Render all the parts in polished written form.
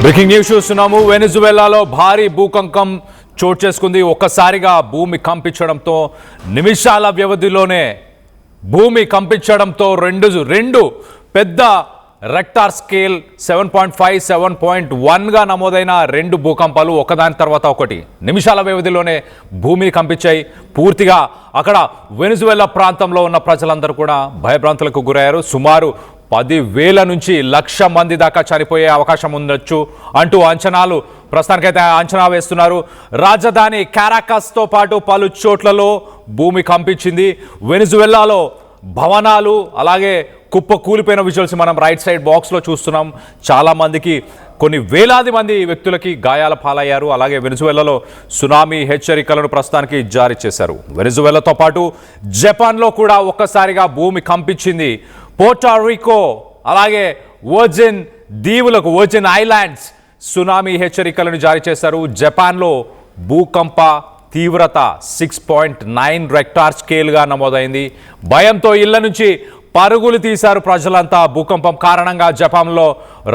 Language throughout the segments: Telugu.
బ్రేకింగ్ న్యూస్ చూస్తున్నాము. వెనిజువెలాలో భారీ భూకంపం చోటు చేసుకుంది. ఒక్కసారిగా భూమి కంపించడంతో నిమిషాల వ్యవధిలోనే భూమి కంపించడంతో రెండు పెద్ద రెక్టార్ స్కేల్ 7.5, 7.1గా నమోదైన రెండు భూకంపాలు ఒకదాని తర్వాత ఒకటి నిమిషాల వ్యవధిలోనే భూమిని కంపించాయి. పూర్తిగా అక్కడ వెనిజువెలా ప్రాంతంలో ఉన్న ప్రజలందరూ కూడా భయభ్రాంతులకు గురయ్యారు. సుమారు 10,000 నుంచి 1,00,000 మంది దాకా చనిపోయే అవకాశం ఉండొచ్చు అంటూ ప్రస్తుతానికైతే అంచనా వేస్తున్నారు. రాజధాని కారాకస్తో పాటు పలు చోట్లలో భూమి కంపించింది. వెనిజువెలాలో భవనాలు అలాగే కుప్ప కూలిపోయిన విజువల్స్ మనం రైట్ సైడ్ బాక్స్లో చూస్తున్నాం. చాలా మందికి కొన్ని వేలాది మంది వ్యక్తులకి గాయాల పాలయ్యారు. అలాగే వెనిజువెలాలో సునామీ హెచ్చరికలను ప్రస్తుతానికి జారీ చేశారు. వెనిజువెలాతో పాటు జపాన్లో కూడా ఒక్కసారిగా భూమి కంపించింది. పోర్టోరికో అలాగే వర్జిన్ దీవులకు వర్జిన్ ఐలాండ్స్ సునామీ హెచ్చరికలను జారీ చేశారు. జపాన్లో భూకంప తీవ్రత 6.9 రెక్టార్ స్కేల్గా నమోదైంది. భయంతో ఇళ్ల నుంచి పరుగులు తీశారు ప్రజలంతా. భూకంపం కారణంగా జపాన్లో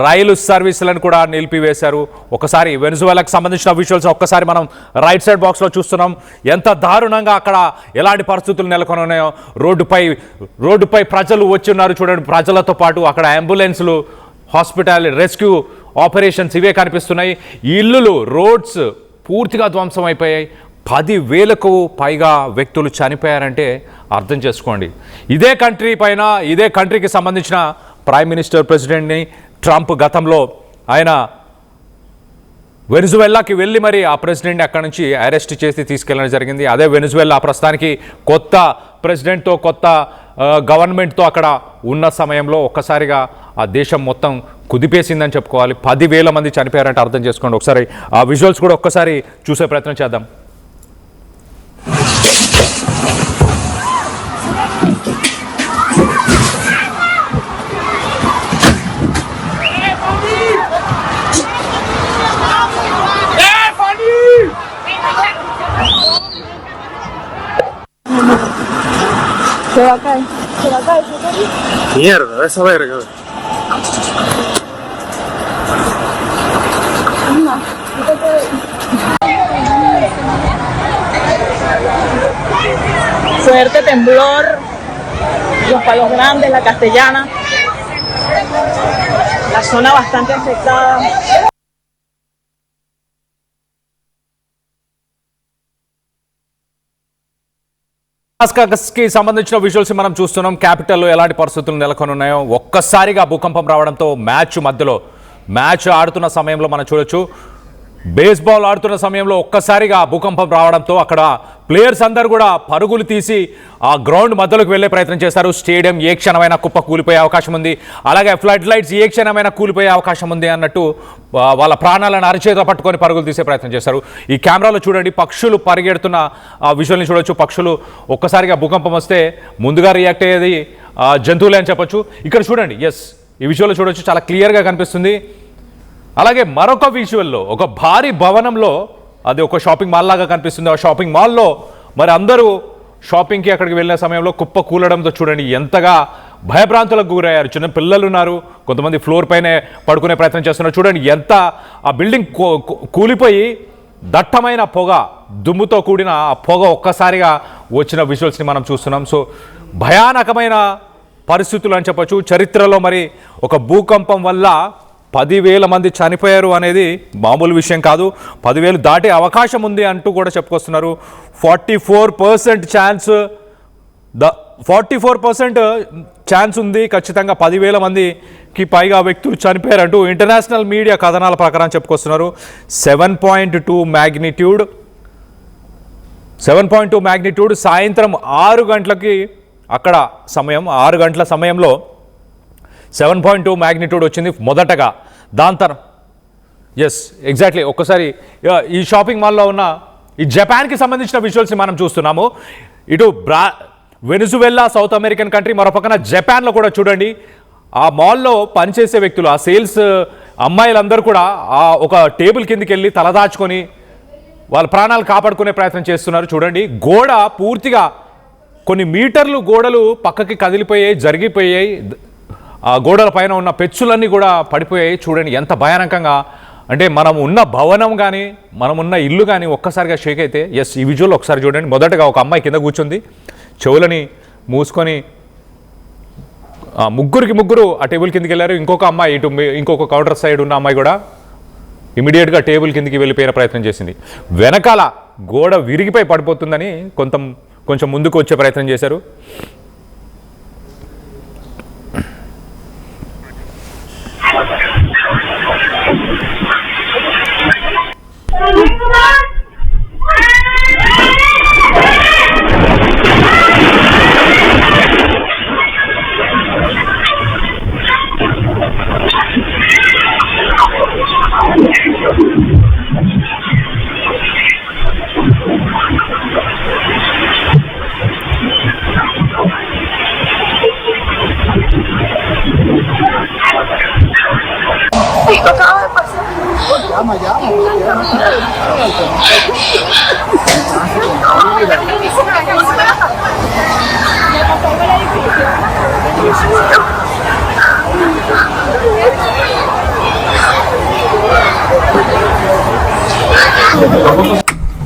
రైలు సర్వీసులను కూడా నిలిపివేశారు. ఒకసారి వెనిజువెలాకు సంబంధించిన విజువల్స్ ఒక్కసారి మనం రైట్ సైడ్ బాక్స్లో చూస్తున్నాం. ఎంత దారుణంగా అక్కడ ఎలాంటి పరిస్థితులు నెలకొని ఉన్నాయో. రోడ్డుపై ప్రజలు వచ్చి ఉన్నారు చూడండి. ప్రజలతో పాటు అక్కడ అంబులెన్స్లు, హాస్పిటల్ రెస్క్యూ ఆపరేషన్స్ ఇవే కనిపిస్తున్నాయి. ఇల్లులు, రోడ్స్ పూర్తిగా ధ్వంసం అయిపోయాయి. 10,000కు పైగా వ్యక్తులు చనిపోయారంటే అర్థం చేసుకోండి. ఇదే కంట్రీకి సంబంధించిన ప్రైమ్ మినిస్టర్ ప్రెసిడెంట్ని ట్రంప్ గతంలో ఆయన వెనిజువెలాకి వెళ్ళి మరి ఆ ప్రెసిడెంట్ని అక్కడి నుంచి అరెస్ట్ చేసి తీసుకెళ్ళడం జరిగింది. అదే వెనిజువెలా ప్రస్తుతానికి కొత్త ప్రెసిడెంట్తో కొత్త గవర్నమెంట్తో అక్కడ ఉన్న సమయంలో ఒక్కసారిగా ఆ దేశం మొత్తం కుదిపేసిందని చెప్పుకోవాలి. 10,000 మంది చనిపోయారంటే అర్థం చేసుకోండి. ఒకసారి ఆ విజువల్స్ కూడా ఒక్కసారి చూసే ప్రయత్నం చేద్దాం. Se va a caer. Mierda, esa verga. Fuerte temblor, los Palos Grandes, la Castellana, la zona bastante afectada. కి సంబంధించిన విజువల్స్ మనం చూస్తున్నాం. క్యాపిటల్లో ఎలాంటి పరిస్థితులు నెలకొని ఉన్నాయో. ఒక్కసారిగా భూకంపం రావడంతో మ్యాచ్ ఆడుతున్న సమయంలో మనం చూడొచ్చు. బేస్బాల్ ఆడుతున్న సమయంలో ఒక్కసారిగా భూకంపం రావడంతో అక్కడ ప్లేయర్స్ అందరూ కూడా పరుగులు తీసి ఆ గ్రౌండ్ మధ్యలోకి వెళ్ళే ప్రయత్నం చేశారు. స్టేడియం ఏ క్షణమైనా కుప్ప కూలిపోయే అవకాశం ఉంది. అలాగే ఫ్లడ్ లైట్స్ ఏ క్షణమైనా కూలిపోయే అవకాశం ఉంది అన్నట్టు వాళ్ళ ప్రాణాలను అరచేత పట్టుకొని పరుగులు తీసే ప్రయత్నం చేశారు. ఈ కెమెరాలో చూడండి, పక్షులు పరిగెడుతున్న ఆ విజువల్ని చూడొచ్చు. పక్షులు ఒక్కసారిగా భూకంపం వస్తే ముందుగా రియాక్ట్ అయ్యేది జంతువులే అని చెప్పొచ్చు. ఇక్కడ చూడండి, ఈ విజువల్లో చూడొచ్చు, చాలా క్లియర్గా కనిపిస్తుంది. అలాగే మరొక విజువల్లో ఒక భారీ భవనంలో, అది ఒక షాపింగ్ మాల్ లాగా కనిపిస్తుంది. ఆ షాపింగ్ మాల్లో మరి అందరూ షాపింగ్కి అక్కడికి వెళ్ళిన సమయంలో కుప్ప కూలడంతో చూడండి ఎంతగా భయభ్రాంతులకు గురయ్యారు. చిన్న పిల్లలు ఉన్నారు, కొంతమంది ఫ్లోర్ పైనే పడుకునే ప్రయత్నం చేస్తున్నారు. చూడండి ఎంత ఆ బిల్డింగ్ కూలిపోయి దట్టమైన పొగ, దుమ్ముతో కూడిన ఆ పొగ ఒక్కసారిగా వచ్చిన విజువల్స్ని మనం చూస్తున్నాం. సో భయానకమైన పరిస్థితులు అని చెప్పొచ్చు. చరిత్రలో మరి ఒక భూకంపం వల్ల 10,000 మంది చనిపోయారు అనేది మామూలు విషయం కాదు. 10,000 దాటే అవకాశం ఉంది అంటూ కూడా చెప్పుకొస్తున్నారు. 44% ఛాన్స్ ఉంది ఖచ్చితంగా 10,000 మందికి పైగా వ్యక్తులు చనిపోయారంటూ ఇంటర్నేషనల్ మీడియా కథనాల ప్రకారం చెప్పుకొస్తున్నారు. 7.2 మ్యాగ్నిట్యూడ్ సాయంత్రం 6 గంటలకి అక్కడ 6 గంటల సమయంలో 7.2 మ్యాగ్నిట్యూడ్ వచ్చింది మొదటగా. దాని తర్వాత ఎగ్జాక్ట్లీ ఒక్కసారి ఈ షాపింగ్ మాల్లో ఉన్న ఈ జపాన్కి సంబంధించిన విజువల్స్ని మనం చూస్తున్నాము. ఇటు వెనిజువెలా సౌత్ అమెరికన్ కంట్రీ, మరో పక్కన జపాన్లో కూడా చూడండి. ఆ మాల్లో పనిచేసే వ్యక్తులు, ఆ సేల్స్ అమ్మాయిలందరూ కూడా ఒక టేబుల్ కిందకి వెళ్ళి తలదాచుకొని వాళ్ళ ప్రాణాలు కాపాడుకునే ప్రయత్నం చేస్తున్నారు. చూడండి, గోడ పూర్తిగా కొన్ని మీటర్లు గోడలు పక్కకి కదిలిపోయాయి, జరిగిపోయాయి. ఆ గోడల పైన ఉన్న పెచ్చులన్నీ కూడా పడిపోయాయి. చూడండి ఎంత భయానకంగా అంటే మనం ఉన్న భవనం కానీ మనం ఉన్న ఇల్లు కానీ ఒక్కసారిగా షేక్ అయితే ఎస్ ఈ విజువల్ ఒకసారి చూడండి. మొదటగా ఒక అమ్మాయి కింద కూర్చుంది, చెవులని మూసుకొని ముగ్గురు ఆ టేబుల్ కిందకి వెళ్ళారు. ఇంకొక అమ్మాయి ఇటు ఇంకొక కౌంటర్ సైడ్ ఉన్న అమ్మాయి కూడా ఇమీడియట్గా టేబుల్ కిందకి వెళ్ళిపోయిన ప్రయత్నం చేసింది. వెనకాల గోడ విరిగిపోయి పడిపోతుందని కొంచెం ముందుకు వచ్చే ప్రయత్నం చేశారు.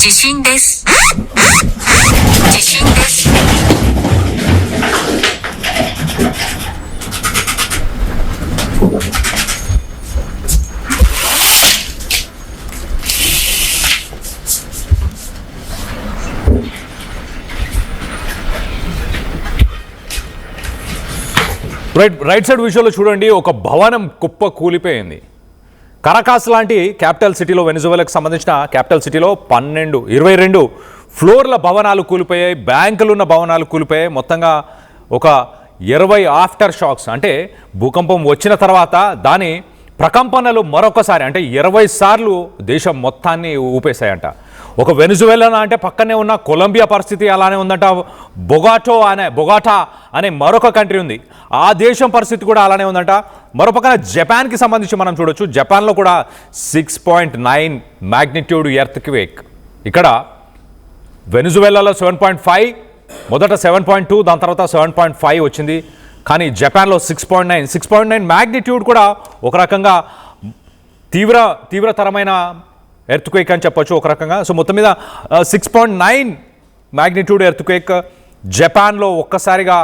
지신です. 지신です. రైట్ సైడ్ విషయంలో చూడండి, ఒక భవనం కుప్ప కూలిపోయింది. కరకాస్ లాంటి క్యాపిటల్ సిటీలో, వెనిజువేలాకు సంబంధించిన క్యాపిటల్ సిటీలో 22 ఫ్లోర్ల భవనాలు కూలిపోయాయి, బ్యాంకులు ఉన్న భవనాలు కూలిపోయాయి. మొత్తంగా ఒక 20 ఆఫ్టర్ షాక్స్, అంటే భూకంపం వచ్చిన తర్వాత దాని ప్రకంపనలు మరొకసారి అంటే 20 సార్లు దేశం మొత్తాన్ని ఊపేశాయంట. ఒక వెనిజువేలా అంటే పక్కనే ఉన్న కొలంబియా పరిస్థితి అలానే ఉందంట. బొగాటా అనే మరొక కంట్రీ ఉంది, ఆ దేశం పరిస్థితి కూడా అలానే ఉందంట. మరోపక్కన జపాన్కి సంబంధించి మనం చూడొచ్చు, జపాన్లో కూడా 6.9 మ్యాగ్నిట్యూడ్ ఎర్త్ క్వేక్. ఇక్కడ వెనిజువేలాలో 7.5, మొదట 7.2, దాని తర్వాత 7.5 వచ్చింది. కానీ జపాన్లో 6.9 మ్యాగ్నిట్యూడ్ కూడా ఒక రకంగా తీవ్రతరమైన ఎర్త్ క్వేక్ అని చెప్పొచ్చు ఒక రకంగా. సో మొత్తం మీద 6.9 మ్యాగ్నిట్యూడ్ ఎర్త్ క్వేక్ జపాన్లో ఒక్కసారిగా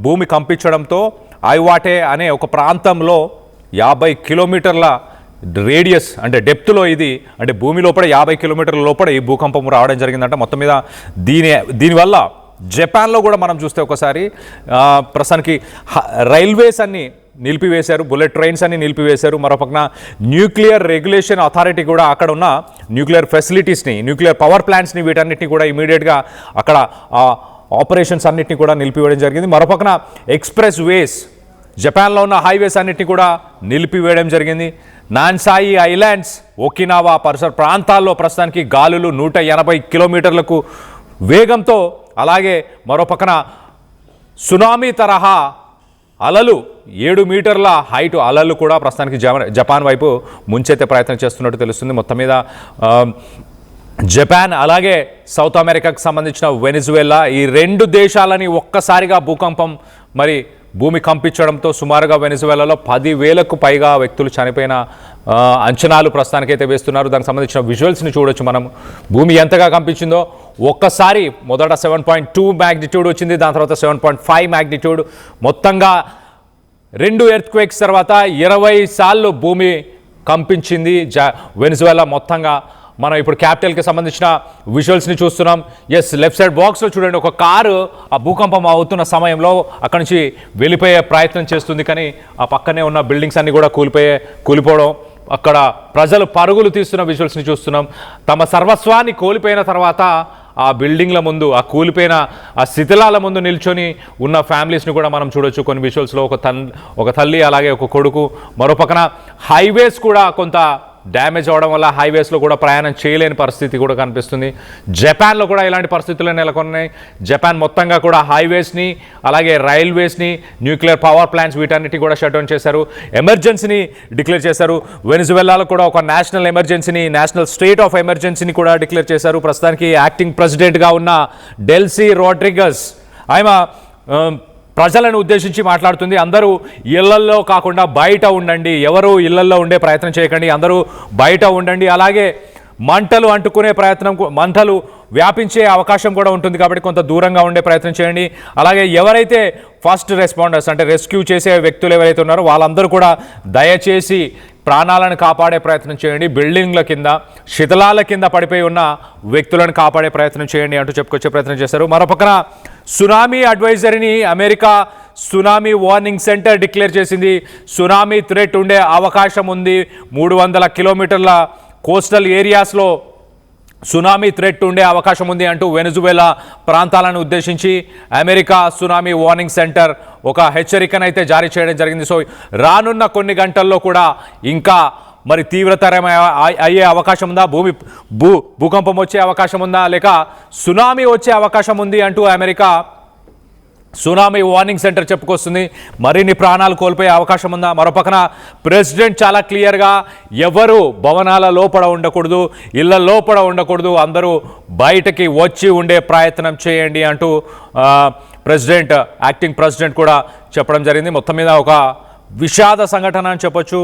భూమి కంపించడంతో ఐవాటే అనే ఒక ప్రాంతంలో 50 కిలోమీటర్ల రేడియస్ అంటే డెప్త్లో ఇది అంటే భూమి లోపల 50 కిలోమీటర్ల లోపల ఈ భూకంపం రావడం జరిగిందంట. మొత్తం మీద దీనివల్ల జపాన్లో కూడా మనం చూస్తే ఒకసారి ప్రస్తుతానికి రైల్వేస్ అన్ని నిలిపివేశారు, బుల్లెట్ ట్రైన్స్ అన్ని నిలిపివేశారు. మరోపక్కన న్యూక్లియర్ రెగ్యులేషన్ అథారిటీ కూడా అక్కడ ఉన్న న్యూక్లియర్ ఫెసిలిటీస్ని, న్యూక్లియర్ పవర్ ప్లాంట్స్ని వీటన్నిటిని కూడా ఇమీడియట్గా అక్కడ ఆపరేషన్స్ అన్నిటిని కూడా నిలిపివేయడం జరిగింది. మరోపక్కన ఎక్స్ప్రెస్ వేస్, జపాన్లో ఉన్న హైవేస్ అన్నిటిని కూడా నిలిపివేయడం జరిగింది. నాన్సాయి ఐలాండ్స్, ఒకినావా పరిసర ప్రాంతాల్లో ప్రస్తుతానికి గాలులు 180 కిలోమీటర్లకు వేగంతో, అలాగే మరోపక్కన సునామీ తరహా అలలు 7 మీటర్ల హైట్ అలలు కూడా ప్రస్తుతానికి జపాన్ వైపు ముంచెత్తే ప్రయత్నం చేస్తున్నట్టు తెలుస్తుంది. మొత్తం మీద జపాన్ అలాగే సౌత్ అమెరికాకు సంబంధించిన వెనిజువేలా, ఈ 2 దేశాలని ఒక్కసారిగా భూకంపం మరి భూమి కంపించడంతో సుమారుగా వెనిజువేలాలో 10,000కు పైగా వ్యక్తులు చనిపోయిన అంచనాలు ప్రస్తుతానికైతే వేస్తున్నారు. దానికి సంబంధించిన విజువల్స్ని చూడొచ్చు మనం. భూమి ఎంతగా కంపించిందో ఒక్కసారి మొదట 7.2 మ్యాగ్నిట్యూడ్ వచ్చింది, దాని తర్వాత 7.5 మ్యాగ్నిట్యూడ్. మొత్తంగా 2 ఎర్త్ క్వేక్స్ తర్వాత 20 సార్లు భూమి కంపించింది వెనిజువేలా మొత్తంగా. మనం ఇప్పుడు క్యాపిటల్కి సంబంధించిన విజువల్స్ని చూస్తున్నాం. ఎస్, లెఫ్ట్ సైడ్ బాక్స్లో చూడండి, ఒక కారు ఆ భూకంపం అవుతున్న సమయంలో అక్కడి నుంచి వెళ్ళిపోయే ప్రయత్నం చేస్తుంది, కానీ ఆ పక్కనే ఉన్న బిల్డింగ్స్ అన్నీ కూడా కూలిపోవడం, అక్కడ ప్రజలు పరుగులు తీస్తున్న విజువల్స్ని చూస్తున్నాం. తమ సర్వస్వాన్ని కోల్పోయిన తర్వాత ఆ బిల్డింగ్ల ముందు, ఆ కూలిపోయిన ఆ శిథిలాల ముందు నిల్చొని ఉన్న ఫ్యామిలీస్ని కూడా మనం చూడొచ్చు కొన్ని విజువల్స్లో. ఒక తల్లి అలాగే ఒక కొడుకు. మరోపక్కన హైవేస్ కూడా కొంత డ్యామేజ్ అవడం వల్ల హైవేస్లో కూడా ప్రయాణం చేయలేని పరిస్థితి కూడా కనిపిస్తుంది. జపాన్లో కూడా ఇలాంటి పరిస్థితులు నెలకొన్నాయి. జపాన్ మొత్తంగా కూడా హైవేస్ని అలాగే రైల్వేస్ని, న్యూక్లియర్ పవర్ ప్లాంట్స్ వీటన్నిటి కూడా షట్ డౌన్ చేశారు, ఎమర్జెన్సీని డిక్లేర్ చేశారు. వెనిజువేలాలో కూడా ఒక నేషనల్ ఎమర్జెన్సీని, నేషనల్ స్టేట్ ఆఫ్ ఎమర్జెన్సీని కూడా డిక్లేర్ చేశారు. ప్రస్తుతానికి యాక్టింగ్ ప్రెసిడెంట్గా ఉన్న డెల్సీ రోడ్రిగస్, ఆయన ప్రజలను ఉద్దేశించి మాట్లాడుతుంది. అందరూ ఇళ్లల్లో కాకుండా బయట ఉండండి, ఎవరు ఇళ్లల్లో ఉండే ప్రయత్నం చేయకండి, అందరూ బయట ఉండండి. అలాగే మంటలు అంటుకునే ప్రయత్నం, మంటలు వ్యాపించే అవకాశం కూడా ఉంటుంది కాబట్టి కొంత దూరంగా ఉండే ప్రయత్నం చేయండి. అలాగే ఎవరైతే ఫస్ట్ రెస్పాండర్స్ అంటే రెస్క్యూ చేసే వ్యక్తులు ఎవరైతే ఉన్నారో వాళ్ళందరూ కూడా దయచేసి ప్రాణాలను కాపాడే ప్రయత్నం చేయండి. బిల్డింగ్ల కింద, శిథిలాల కింద పడిపోయి ఉన్న వ్యక్తులను కాపాడే ప్రయత్నం చేయండి అంటూ చెప్పుకొచ్చే ప్రయత్నం చేశారు. మరోపక్కన సునామీ అడ్వైజరీని America tsunami warning centre declare చేసింది. సునామీ థ్రెట్ ఉండే అవకాశం ఉంది. 300 కిలోమీటర్ల కోస్టల్ ఏరియాస్లో సునామీ థ్రెట్ ఉండే అవకాశం ఉంది అంటూ వెనజువేలా ప్రాంతాలను ఉద్దేశించి అమెరికా సునామీ వార్నింగ్ సెంటర్ ఒక హెచ్చరికనైతే జారీ చేయడం జరిగింది. సో రానున్న కొన్ని గంటల్లో కూడా ఇంకా మరి తీవ్రతరం అయ్యే అవకాశం ఉందా, భూకంపం వచ్చే అవకాశం ఉందా, లేక సునామీ వచ్చే అవకాశం ఉంది అంటూ అమెరికా సునామీ వార్నింగ్ సెంటర్ చెప్పుకొస్తుంది. మరిన్ని ప్రాణాలు కోల్పోయే అవకాశం ఉందా? మరోపక్కన ప్రెసిడెంట్ చాలా క్లియర్గా ఎవరు భవనాల లోపల ఉండకూడదు, ఇళ్ల లోపల ఉండకూడదు, అందరూ బయటకి వచ్చి ఉండే ప్రయత్నం చేయండి అంటూ యాక్టింగ్ ప్రెసిడెంట్ కూడా చెప్పడం జరిగింది. మొత్తం మీద ఒక విషాద సంఘటన అని చెప్పొచ్చు.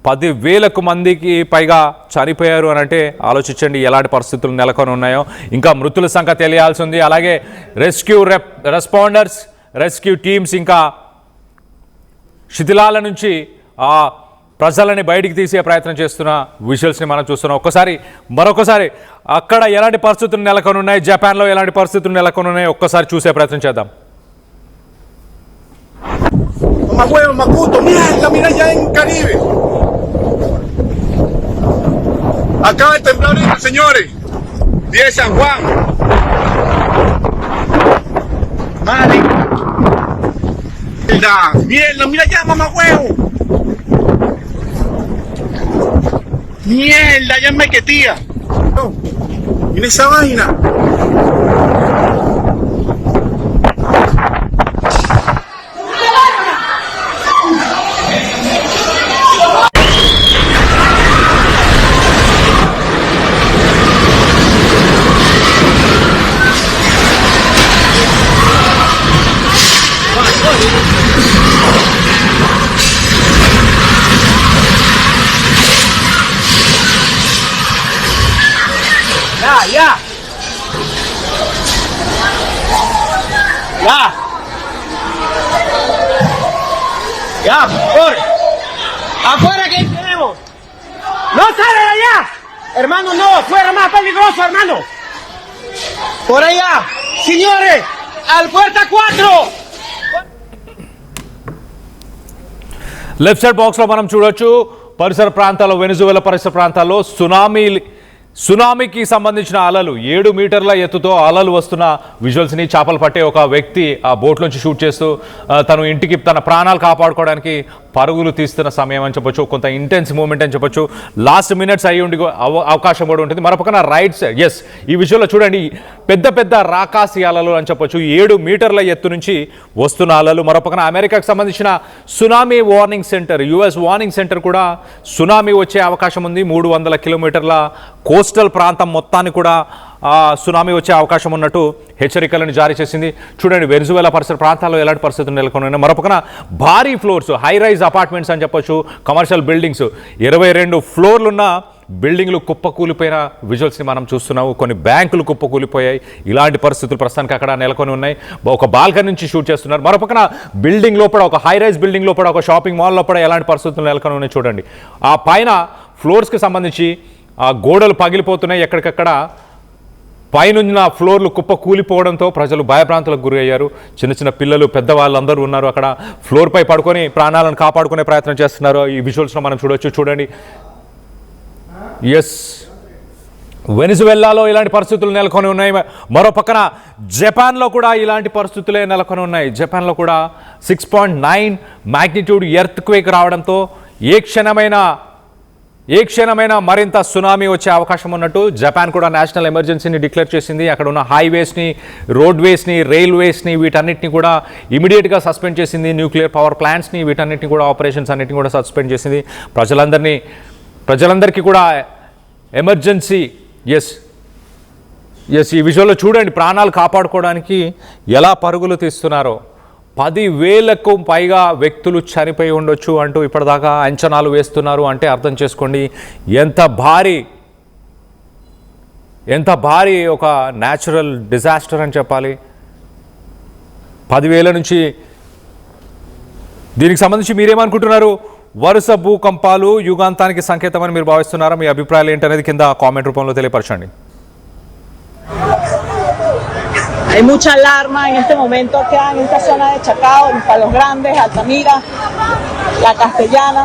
10,000 మందికి పైగా చనిపోయారు అని అంటే ఆలోచించండి ఎలాంటి పరిస్థితులు నెలకొని ఉన్నాయో. ఇంకా మృతుల సంఖ్య తెలియాల్సి ఉంది. అలాగే రెస్పాండర్స్, రెస్క్యూ టీమ్స్ ఇంకా శిథిలాల నుంచి ఆ ప్రజలని బయటికి తీసే ప్రయత్నం చేస్తున్న విజువల్స్ని మనం చూస్తున్నాం. మరొకసారి అక్కడ ఎలాంటి పరిస్థితులు నెలకొని ఉన్నాయి, జపాన్లో ఎలాంటి పరిస్థితులు నెలకొని ఉన్నాయి ఒక్కసారి చూసే ప్రయత్నం చేద్దాం. Mamá huevo, Macuto, mira ya en Caribe. Acaba de temblar ahorita, señores. 10 San Juan. Madre. Mierda, mira ya, mamá huevo. Mierda, ya me quetía. Mira esa vaina. Ya, corre. Afuera que tenemos. No sale de allá. Hermano, no, fuera más peligroso, hermano. Por allá. Señores, al puerta 4. Left side బాక్స్లో మనం చూడొచ్చు పరిసర ప్రాంతాల్లో, వెనజువేలా పరిసర ప్రాంతాల్లో సునామీకి సంబంధించిన అలలు 7 మీటర్ల ఎత్తుతో అలలు వస్తున్న విజువల్స్ని చేపలు పట్టే ఒక వ్యక్తి ఆ బోట్లోంచి షూట్ చేస్తూ తను ఇంటికి తన ప్రాణాలు కాపాడుకోవడానికి పరుగులు తీస్తున్న సమయం అని చెప్పొచ్చు. కొంత ఇంటెన్స్ మూమెంట్ అని చెప్పొచ్చు. లాస్ట్ మినిట్స్ అయ్యి ఉండి అవకాశం కూడా ఉంటుంది. మరొకన రైట్ సైడ్ ఈ విజువల్లో చూడండి పెద్ద పెద్ద రాకాసి అలలు అని చెప్పొచ్చు. 7 మీటర్ల ఎత్తు నుంచి వస్తున్న అలలు. మరొకన అమెరికాకు సంబంధించిన tsunami warning centre, US warning centre కూడా సునామీ వచ్చే అవకాశం ఉంది. 300 కిలోమీటర్ల కోస్టల్ ప్రాంతం మొత్తాన్ని కూడా సునామీ వచ్చే అవకాశం ఉన్నట్టు హెచ్చరికలను జారీ చేసింది. చూడండి వెనజువేలా పరిసర ప్రాంతాల్లో ఎలాంటి పరిస్థితులు నెలకొని ఉన్నాయి. మరొకన భారీ ఫ్లోర్స్, హై రైజ్ అపార్ట్మెంట్స్ అని చెప్పొచ్చు, కమర్షియల్ బిల్డింగ్స్, 22 ఫ్లోర్లున్న బిల్డింగ్లు కుప్పకూలిపోయిన విజువల్స్ని మనం చూస్తున్నాము. కొన్ని బ్యాంకులు కుప్పకూలిపోయాయి. ఇలాంటి పరిస్థితులు ప్రస్తుతానికి అక్కడ నెలకొని ఉన్నాయి. ఒక బాల్కనీ నుంచి షూట్ చేస్తున్నారు. మరోపక్కన బిల్డింగ్ లోపల, ఒక హై రైజ్ బిల్డింగ్ లోపల, ఒక షాపింగ్ మాల్ లోపల ఎలాంటి పరిస్థితులు నెలకొని ఉన్నాయి చూడండి. ఆ పైన ఫ్లోర్స్కి సంబంధించి ఆ గోడలు పగిలిపోతున్నాయి. ఎక్కడికక్కడ పైనున్న ఫ్లోర్లు కుప్ప కూలిపోవడంతో ప్రజలు భయభ్రాంతులకు గురి అయ్యారు. చిన్న చిన్న పిల్లలు, పెద్దవాళ్ళు అందరూ ఉన్నారు అక్కడ. ఫ్లోర్పై పడుకొని ప్రాణాలను కాపాడుకునే ప్రయత్నం చేస్తున్నారు. ఈ విజువల్స్లో మనం చూడొచ్చు. చూడండి. వెనిజువెల్లాలో ఇలాంటి పరిస్థితులు నెలకొని ఉన్నాయి. మరో పక్కన జపాన్లో కూడా ఇలాంటి పరిస్థితులే నెలకొని ఉన్నాయి. జపాన్లో కూడా 6.9 మ్యాగ్నిట్యూడ్ ఎర్త్ క్వేక్ రావడంతో ఏ క్షణమైనా మరింత సునామీ వచ్చే అవకాశం ఉన్నట్టు జపాన్ కూడా నేషనల్ ఎమర్జెన్సీని డిక్లేర్ చేసింది. అక్కడ ఉన్న హైవేస్ని, రోడ్వేస్ని, రైల్వేస్ని వీటన్నిటిని కూడా ఇమీడియట్గా సస్పెండ్ చేసింది. న్యూక్లియర్ పవర్ ప్లాంట్స్ని వీటన్నిటిని కూడా, ఆపరేషన్స్ అన్నిటిని కూడా సస్పెండ్ చేసింది. ప్రజలందరికీ కూడా ఎమర్జెన్సీ. ఈ విజువల్లో చూడండి ప్రాణాలు కాపాడుకోవడానికి ఎలా పరుగులు తీస్తున్నారో. 10,000కు పైగా వ్యక్తులు చనిపోయి ఉండొచ్చు అంటూ ఇప్పటిదాకా అంచనాలు వేస్తున్నారు. అంటే అర్థం చేసుకోండి ఎంత భారీ ఒక న్యాచురల్ డిజాస్టర్ అని చెప్పాలి. 10,000 నుంచి. దీనికి సంబంధించి మీరేమనుకుంటున్నారు? వరుస భూకంపాలు యుగాంతానికి సంకేతమని మీరు భావిస్తున్నారా? మీ అభిప్రాయాలు ఏంటనేది కింద కామెంట్ రూపంలో తెలియపరచండి. Hay mucha alarma en este momento acá en esta zona de Chacao, en Palos Grandes, Altamira, La Castellana.